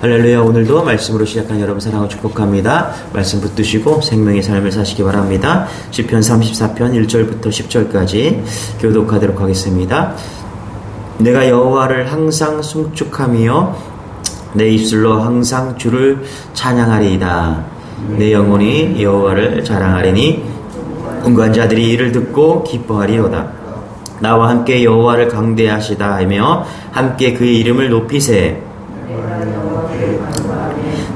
할렐루야. 오늘도 말씀으로 시작한 여러분 사랑하고 축복합니다. 말씀 붙드시고 생명의 삶을 사시기 바랍니다. 시편 34편 1절부터 10절까지 교독하도록 하겠습니다. 내가 여호와를 항상 송축하며 내 입술로 항상 주를 찬양하리이다. 내 영혼이 여호와를 자랑하리니 온갖 자들이 이를 듣고 기뻐하리로다. 나와 함께 여호와를 강대하시다 하며 함께 그의 이름을 높이세.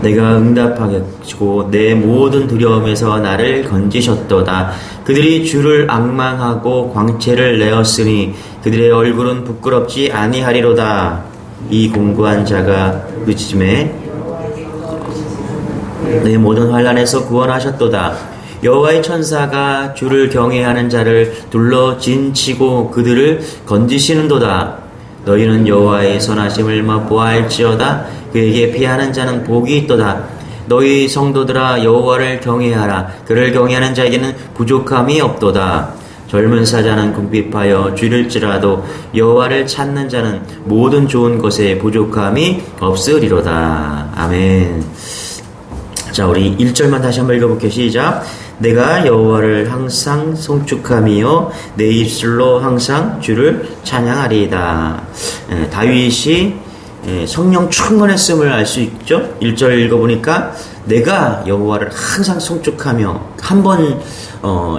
내가 응답하겠고 내 모든 두려움에서 나를 건지셨도다. 그들이 주를 앙망하고 광채를 내었으니 그들의 얼굴은 부끄럽지 아니하리로다. 이 공고한 자가 늦음에 내 모든 환난에서 구원하셨도다. 여호와의 천사가 주를 경외하는 자를 둘러 진치고 그들을 건지시는도다. 너희는 여호와의 선하심을 맛보아할지어다. 그에게 피하는 자는 복이 있도다. 너희 성도들아 여호와를 경외하라. 그를 경외하는 자에게는 부족함이 없도다. 젊은 사자는 궁핍하여 줄일지라도 여호와를 찾는 자는 모든 좋은 것에 부족함이 없으리로다. 아멘. 자, 우리 1절만 다시 한번 읽어볼게요. 시작. 내가 여호와를 항상 송축하며 내 입술로 항상 주를 찬양하리이다. 다윗이 성령 충만했음을 알 수 있죠. 1절 읽어보니까 내가 여호와를 항상 송축하며 한번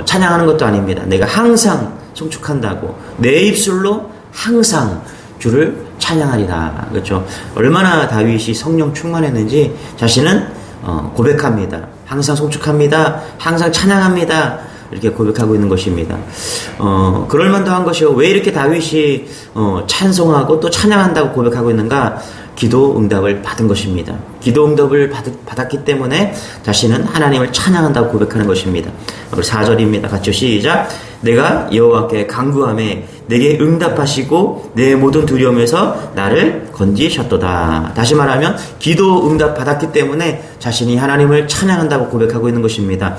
찬양하는 것도 아닙니다. 내가 항상 송축한다고 내 입술로 항상 주를 찬양하리다. 그렇죠. 얼마나 다윗이 성령 충만했는지 자신은 고백합니다. 항상 송축합니다. 항상 찬양합니다. 이렇게 고백하고 있는 것입니다. 그럴만도 한 것이요. 왜 이렇게 다윗이 찬송하고 또 찬양한다고 고백하고 있는가? 기도 응답을 받은 것입니다. 기도 응답을 받았기 때문에 자신은 하나님을 찬양한다고 고백하는 것입니다. 4절입니다. 같이 시작. 내가 여호와께 간구하매 내게 응답하시고 내 모든 두려움에서 나를 건지셨도다. 다시 말하면 기도 응답 받았기 때문에 자신이 하나님을 찬양한다고 고백하고 있는 것입니다.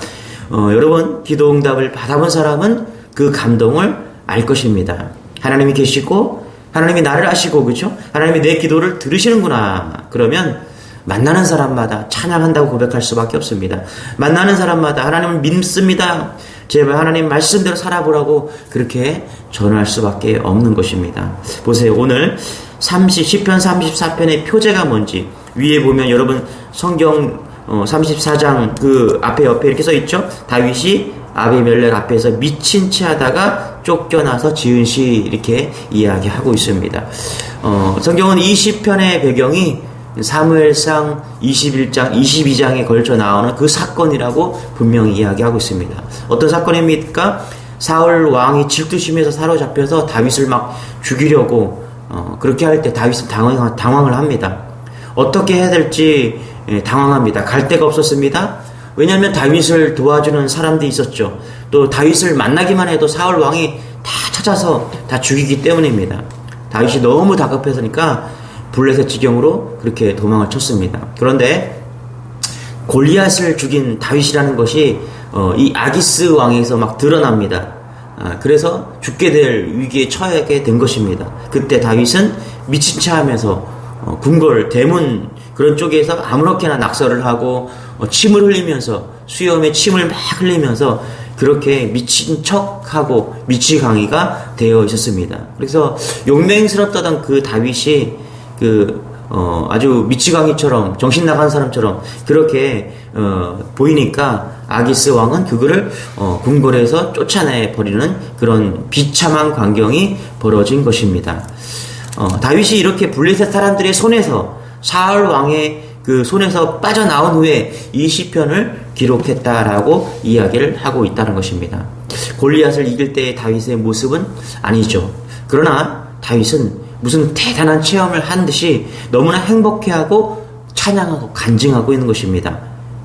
여러분, 기도 응답을 받아본 사람은 그 감동을 알 것입니다. 하나님이 계시고 하나님이 나를 아시고, 그렇죠? 하나님이 내 기도를 들으시는구나. 그러면 만나는 사람마다 찬양한다고 고백할 수밖에 없습니다. 만나는 사람마다 하나님을 믿습니다. 제발 하나님 말씀대로 살아보라고 그렇게 전할 수밖에 없는 것입니다. 보세요. 오늘 시편 34편의 표제가 뭔지 위에 보면 여러분 성경 34장 그 앞에 옆에 이렇게 써 있죠. 다윗이 아비멜렉 앞에서 미친 채 하다가 쫓겨나서 지은 시 이렇게 이야기하고 있습니다. 성경은 이 시편의 배경이 사무엘상 21장, 22장에 걸쳐 나오는 그 사건이라고 분명히 이야기하고 있습니다. 어떤 사건입니까? 사울 왕이 질투심에서 사로잡혀서 다윗을 막 죽이려고 그렇게 할 때 다윗은 당황을 합니다. 어떻게 해야 될지 당황합니다. 갈 데가 없었습니다. 왜냐하면 다윗을 도와주는 사람들이 있었죠. 또 다윗을 만나기만 해도 사울 왕이 다 찾아서 다 죽이기 때문입니다. 다윗이 너무 다급해서니까 블레셋 지경으로 그렇게 도망을 쳤습니다. 그런데 골리앗을 죽인 다윗이라는 것이 이 아기스 왕에서 막 드러납니다. 그래서 죽게 될 위기에 처하게 된 것입니다. 그때 다윗은 미친 체 하면서 궁궐 대문 그런 쪽에서 아무렇게나 낙서를 하고 침을 흘리면서 수염에 침을 막 흘리면서 그렇게 미친 척하고 미치광이가 되어 있었습니다. 그래서 용맹스럽다던 그 다윗이 아주 미치광이처럼 정신 나간 사람처럼 그렇게 보이니까 아기스 왕은 그거를 궁궐에서 쫓아내 버리는 그런 비참한 광경이 벌어진 것입니다. 다윗이 이렇게 블레셋 사람들의 손에서 사울 왕의 그 손에서 빠져나온 후에 이 시편을 기록했다라고 이야기를 하고 있다는 것입니다. 골리앗을 이길 때의 다윗의 모습은 아니죠. 그러나 다윗은 무슨 대단한 체험을 한 듯이 너무나 행복해하고 찬양하고 간증하고 있는 것입니다.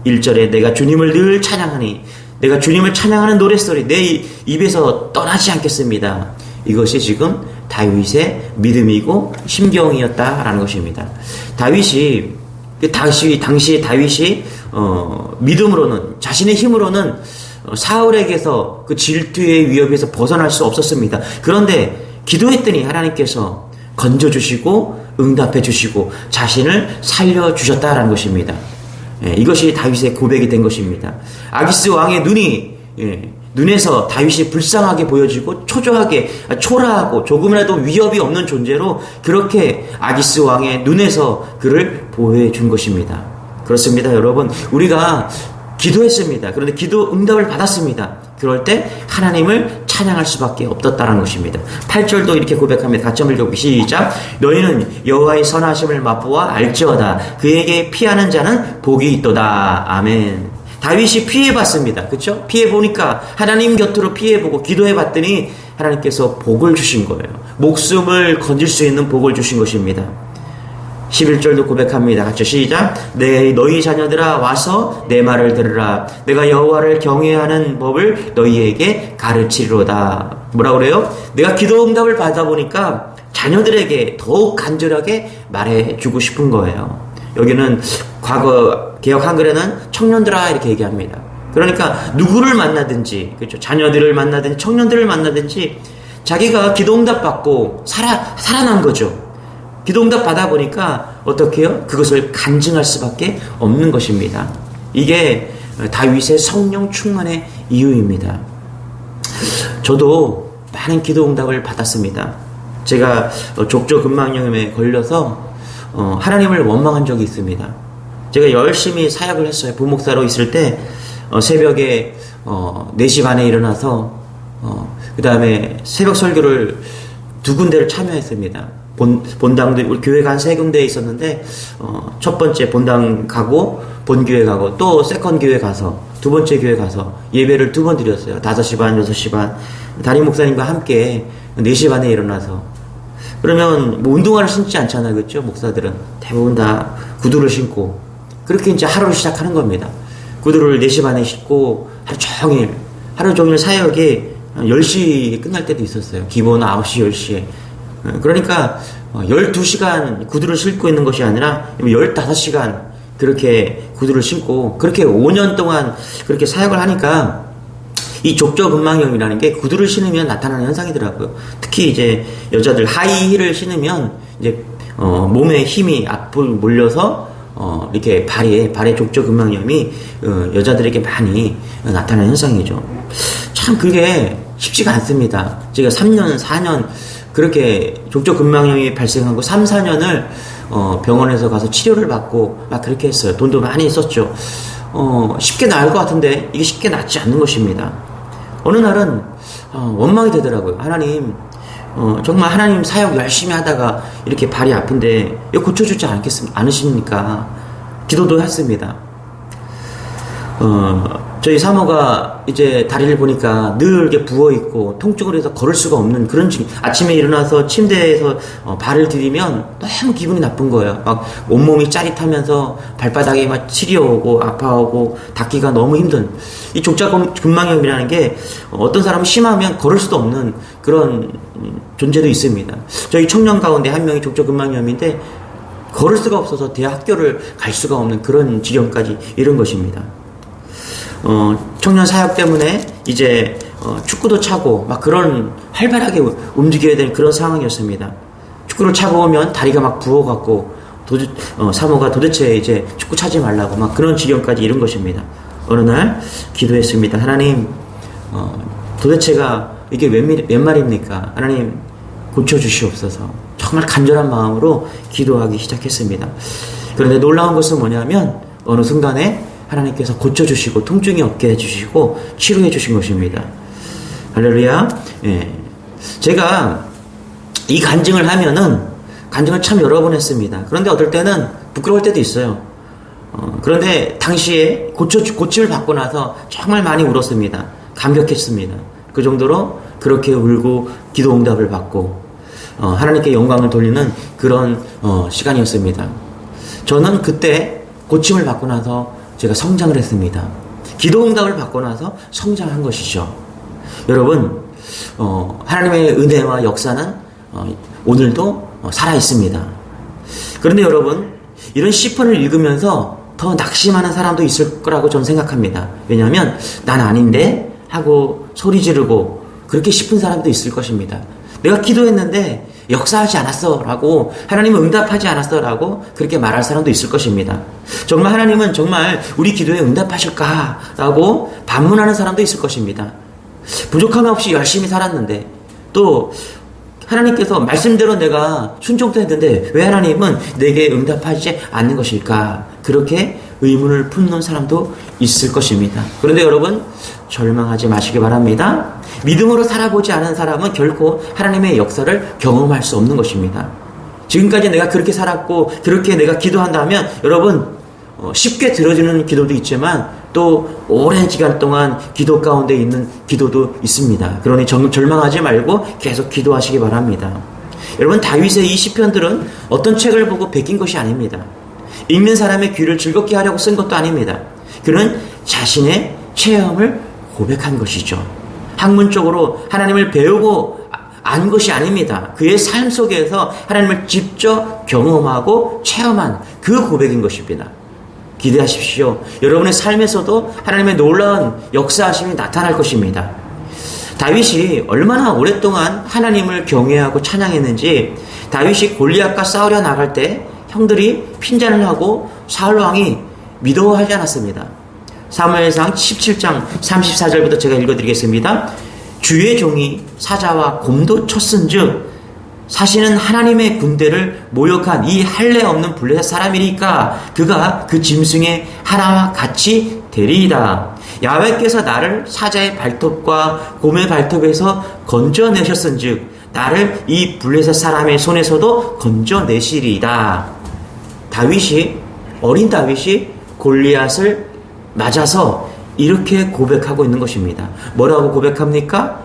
1절에 내가 주님을 늘 찬양하니 내가 주님을 찬양하는 노랫소리 내 입에서 떠나지 않겠습니다. 이것이 지금 다윗의 믿음이고 심경이었다라는 것입니다. 당시에 다윗이 믿음으로는 자신의 힘으로는 사울에게서 그 질투의 위협에서 벗어날 수 없었습니다. 그런데 기도했더니 하나님께서 건져주시고 응답해 주시고 자신을 살려주셨다라는 것입니다. 이것이 다윗의 고백이 된 것입니다. 아기스 왕의 눈에서 다윗이 불쌍하게 보여지고 초라하고 조금이라도 위협이 없는 존재로 그렇게 아기스 왕의 눈에서 그를 보호해 준 것입니다. 그렇습니다, 여러분. 우리가 기도했습니다. 그런데 기도 응답을 받았습니다. 그럴 때 하나님을 찬양할 수밖에 없었다는 것입니다. 8절도 이렇게 고백합니다. 같이 한번 읽어보기 시작. 너희는 여호와의 선하심을 맛보아 알지어다. 그에게 피하는 자는 복이 있도다. 아멘. 다윗이 피해봤습니다. 그렇죠? 피해보니까 하나님 곁으로 피해보고 기도해봤더니 하나님께서 복을 주신 거예요. 목숨을 건질 수 있는 복을 주신 것입니다. 11절도 고백합니다. 같이 시작. 너희 자녀들아 와서 내 말을 들으라. 내가 여호와를 경외하는 법을 너희에게 가르치리로다. 뭐라 그래요? 내가 기도 응답을 받아보니까 자녀들에게 더욱 간절하게 말해주고 싶은 거예요. 여기는 과거 개역 한글에는 청년들아 이렇게 얘기합니다. 그러니까 누구를 만나든지, 그렇죠? 자녀들을 만나든지 청년들을 만나든지 자기가 기도 응답 받고 살아난 거죠. 기도응답 받아보니까 어떻게 해요? 그것을 간증할 수밖에 없는 것입니다. 이게 다윗의 성령 충만의 이유입니다. 저도 많은 기도응답을 받았습니다. 제가 족저근막염에 걸려서 하나님을 원망한 적이 있습니다. 제가 열심히 사역을 했어요. 부목사로 있을 때 새벽에 4시 반에 일어나서 그 다음에 새벽 설교를 2군데를 참여했습니다. 본당도 우리 교회가 한 3군데에 있었는데 첫 번째 본당 가고 본교회 가고 또 세컨 교회 가서 두 번째 교회 가서 예배를 2번 드렸어요. 5시 반, 6시 반 담임 목사님과 함께 4시 반에 일어나서 그러면 뭐 운동화를 신지 않잖아요. 그렇죠? 목사들은 대부분 다 구두를 신고 그렇게 이제 하루를 시작하는 겁니다. 구두를 4시 반에 신고 하루 종일 사역이 10시에 끝날 때도 있었어요. 기본 9시, 10시에. 그러니까 12시간 구두를 신고 있는 것이 아니라 15시간 그렇게 구두를 신고 그렇게 5년 동안 그렇게 사역을 하니까 이 족저근막염이라는 게 구두를 신으면 나타나는 현상이더라고요. 특히 이제 여자들 하이힐을 신으면 이제 몸에 힘이 앞으로 몰려서 이렇게 발에 족저근막염이 여자들에게 많이 나타나는 현상이죠. 참 그게 쉽지가 않습니다. 제가 3년, 4년 그렇게 족저근막염이 발생하고 3, 4년을 병원에서 가서 치료를 받고 막 그렇게 했어요. 돈도 많이 썼죠. 쉽게 나을 것 같은데 이게 쉽게 낫지 않는 것입니다. 어느 날은 원망이 되더라고요. 하나님, 정말 하나님 사역 열심히 하다가 이렇게 발이 아픈데 이거 고쳐주지 않으십니까? 기도도 했습니다. 저희 사모가 이제 다리를 보니까 늘 이렇게 부어있고 통증을 해서 걸을 수가 없는 그런 아침에 일어나서 침대에서 발을 디디면 너무 기분이 나쁜 거예요. 막 온몸이 짜릿하면서 발바닥에 막 치려오고 아파오고 닿기가 너무 힘든 이 족저근막염이라는 게 어떤 사람은 심하면 걸을 수도 없는 그런 존재도 있습니다. 저희 청년 가운데 한 명이 족저근막염인데 걸을 수가 없어서 대학교를 갈 수가 없는 그런 지경까지 이른 것입니다. 청년 사역 때문에 이제 축구도 차고 막 그런 활발하게 움직여야 되는 그런 상황이었습니다. 축구를 차고 오면 다리가 막 부어갖고 사모가 도대체 이제 축구 차지 말라고 막 그런 지경까지 이른 것입니다. 어느 날 기도했습니다. 하나님, 도대체가 이게 웬 말입니까? 하나님 고쳐주시옵소서. 정말 간절한 마음으로 기도하기 시작했습니다. 그런데 놀라운 것은 뭐냐면 어느 순간에 하나님께서 고쳐주시고 통증이 없게 해주시고 치료해 주신 것입니다. 할렐루야. 예. 제가 이 간증을 하면은 간증을 참 여러 번 했습니다. 그런데 어떨 때는 부끄러울 때도 있어요. 그런데 당시에 고침을 받고 나서 정말 많이 울었습니다. 감격했습니다. 그 정도로 그렇게 울고 기도 응답을 받고 하나님께 영광을 돌리는 그런 시간이었습니다. 저는 그때 고침을 받고 나서 제가 성장을 했습니다. 기도 응답을 받고 나서 성장한 것이죠. 여러분, 하나님의 은혜와 역사는 오늘도 살아 있습니다. 그런데 여러분, 이런 시편을 읽으면서 더 낙심하는 사람도 있을 거라고 저는 생각합니다. 왜냐하면 난 아닌데 하고 소리 지르고 그렇게 싶은 사람도 있을 것입니다. 내가 기도했는데 역사하지 않았어 라고, 하나님은 응답하지 않았어 라고 그렇게 말할 사람도 있을 것입니다. 정말 하나님은 정말 우리 기도에 응답하실까 라고 반문하는 사람도 있을 것입니다. 부족함 없이 열심히 살았는데, 또 하나님께서 말씀대로 내가 순종도 했는데 왜 하나님은 내게 응답하지 않는 것일까, 그렇게 의문을 품는 사람도 있을 것입니다. 그런데 여러분, 절망하지 마시기 바랍니다. 믿음으로 살아보지 않은 사람은 결코 하나님의 역사를 경험할 수 없는 것입니다. 지금까지 내가 그렇게 살았고 그렇게 내가 기도한다면 여러분, 쉽게 들어지는 기도도 있지만 또 오랜 기간 동안 기도 가운데 있는 기도도 있습니다. 그러니 절망하지 말고 계속 기도하시기 바랍니다. 여러분, 다윗의 이 시편들은 어떤 책을 보고 베낀 것이 아닙니다. 읽는 사람의 귀를 즐겁게 하려고 쓴 것도 아닙니다. 그는 자신의 체험을 고백한 것이죠. 학문적으로 하나님을 배우고 안 것이 아닙니다. 그의 삶 속에서 하나님을 직접 경험하고 체험한 그 고백인 것입니다. 기대하십시오. 여러분의 삶에서도 하나님의 놀라운 역사하심이 나타날 것입니다. 다윗이 얼마나 오랫동안 하나님을 경외하고 찬양했는지, 다윗이 골리앗과 싸우려 나갈 때 형들이 핀잔을 하고 사울 왕이 미워하지 않았습니다. 사무엘상 17장 34절부터 제가 읽어드리겠습니다. 주의 종이 사자와 곰도 쳤은즉 사실은 하나님의 군대를 모욕한 이 할례 없는 블레셋 사람이니까 그가 그 짐승의 하나와 같이 되리이다. 야훼께서 나를 사자의 발톱과 곰의 발톱에서 건져내셨은즉 나를 이 블레셋 사람의 손에서도 건져내시리이다. 어린 다윗이 골리앗을 맞아서 이렇게 고백하고 있는 것입니다. 뭐라고 고백합니까?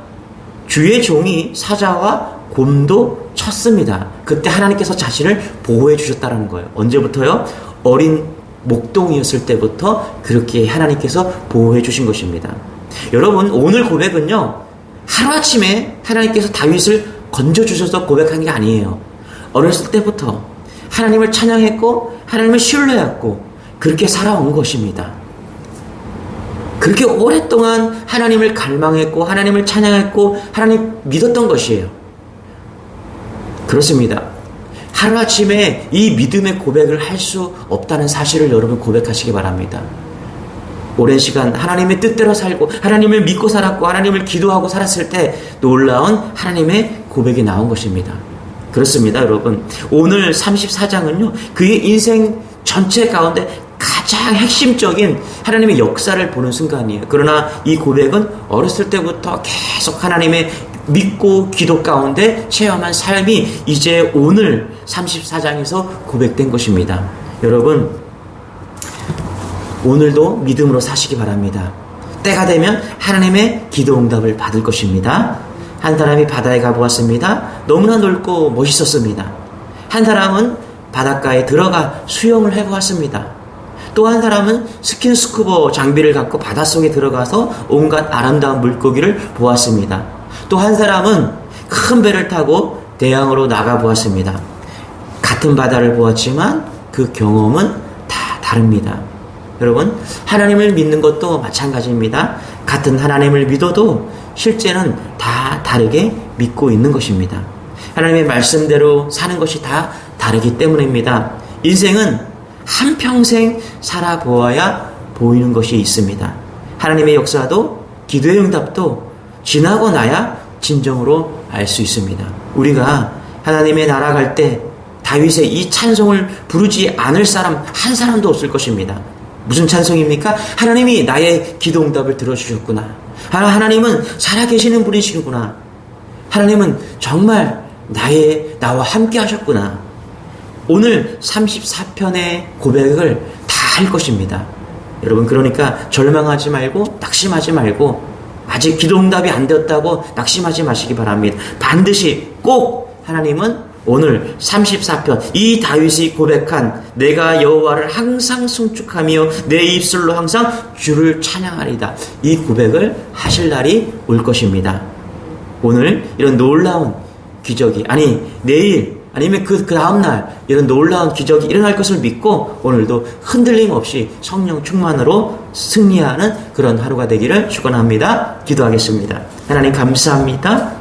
주의 종이 사자와 곰도 쳤습니다. 그때 하나님께서 자신을 보호해 주셨다는 거예요. 언제부터요? 어린 목동이었을 때부터 그렇게 하나님께서 보호해 주신 것입니다. 여러분, 오늘 고백은요, 하루아침에 하나님께서 다윗을 건져주셔서 고백한 게 아니에요. 어렸을 때부터 하나님을 찬양했고 하나님을 신뢰했고 그렇게 살아온 것입니다. 그렇게 오랫동안 하나님을 갈망했고 하나님을 찬양했고 하나님 믿었던 것이에요. 그렇습니다. 하루아침에 이 믿음의 고백을 할 수 없다는 사실을 여러분 고백하시기 바랍니다. 오랜 시간 하나님의 뜻대로 살고 하나님을 믿고 살았고 하나님을 기도하고 살았을 때 놀라운 하나님의 고백이 나온 것입니다. 그렇습니다, 여러분. 오늘 34장은요, 그의 인생 전체 가운데 가장 핵심적인 하나님의 역사를 보는 순간이에요. 그러나 이 고백은 어렸을 때부터 계속 하나님의 믿고 기도 가운데 체험한 삶이 이제 오늘 34장에서 고백된 것입니다. 여러분, 오늘도 믿음으로 사시기 바랍니다. 때가 되면 하나님의 기도 응답을 받을 것입니다. 한 사람이 바다에 가보았습니다. 너무나 넓고 멋있었습니다. 한 사람은 바닷가에 들어가 수영을 해보았습니다. 또 한 사람은 스킨스쿠버 장비를 갖고 바닷속에 들어가서 온갖 아름다운 물고기를 보았습니다. 또 한 사람은 큰 배를 타고 대양으로 나가보았습니다. 같은 바다를 보았지만 그 경험은 다 다릅니다. 여러분, 하나님을 믿는 것도 마찬가지입니다. 같은 하나님을 믿어도 실제는 다 다르게 믿고 있는 것입니다. 하나님의 말씀대로 사는 것이 다 다르기 때문입니다. 인생은 한평생 살아보아야 보이는 것이 있습니다. 하나님의 역사도 기도의 응답도 지나고 나야 진정으로 알 수 있습니다. 우리가 하나님의 나라 갈 때 다윗의 이 찬송을 부르지 않을 사람 한 사람도 없을 것입니다. 무슨 찬송입니까? 하나님이 나의 기도 응답을 들어주셨구나. 하나님은 살아계시는 분이시구나. 하나님은 정말 나와 함께 하셨구나. 오늘 34편의 고백을 다 할 것입니다. 여러분, 그러니까 절망하지 말고 낙심하지 말고, 아직 기도 응답이 안 되었다고 낙심하지 마시기 바랍니다. 반드시 꼭 하나님은 오늘 34편 이 다윗이 고백한 내가 여호와를 항상 송축하며 내 입술로 항상 주를 찬양하리다, 이 고백을 하실 날이 올 것입니다. 오늘 이런 놀라운 기적이, 아니 내일 아니면 그 다음날 이런 놀라운 기적이 일어날 것을 믿고 오늘도 흔들림 없이 성령 충만으로 승리하는 그런 하루가 되기를 축원합니다. 기도하겠습니다. 하나님 감사합니다.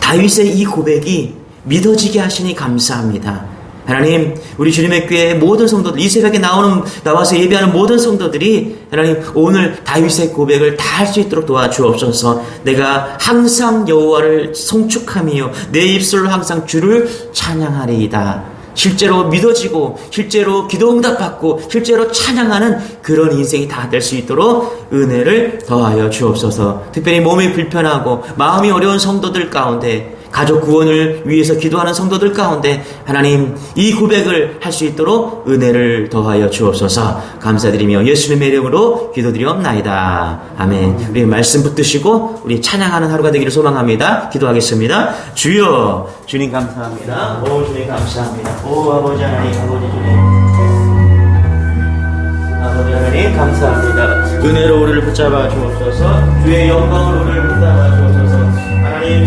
다윗의 이 고백이 믿어지게 하시니 감사합니다. 하나님, 우리 주님의 교회 모든 성도들, 이 새벽에 나와서 예배하는 모든 성도들이 하나님 오늘 다윗의 고백을 다 할 수 있도록 도와주옵소서. 내가 항상 여호와를 송축하며 내 입술로 항상 주를 찬양하리이다. 실제로 믿어지고 실제로 기도 응답받고 실제로 찬양하는 그런 인생이 다 될 수 있도록 은혜를 더하여 주옵소서. 특별히 몸이 불편하고 마음이 어려운 성도들 가운데, 가족 구원을 위해서 기도하는 성도들 가운데 하나님 이 고백을 할 수 있도록 은혜를 더하여 주옵소서. 감사드리며 예수님의 이름으로 기도드리옵나이다. 아멘. 우리 말씀 붙드시고 우리 찬양하는 하루가 되기를 소망합니다. 기도하겠습니다. 주여, 주님 감사합니다. 오 주님 감사합니다. 오 아버지 하나님, 아버지 주님, 아버지 하나님 감사합니다. 은혜로 우리를 붙잡아 주옵소서. 주의 영광으로 우리를 붙잡아 주옵소서. 하나님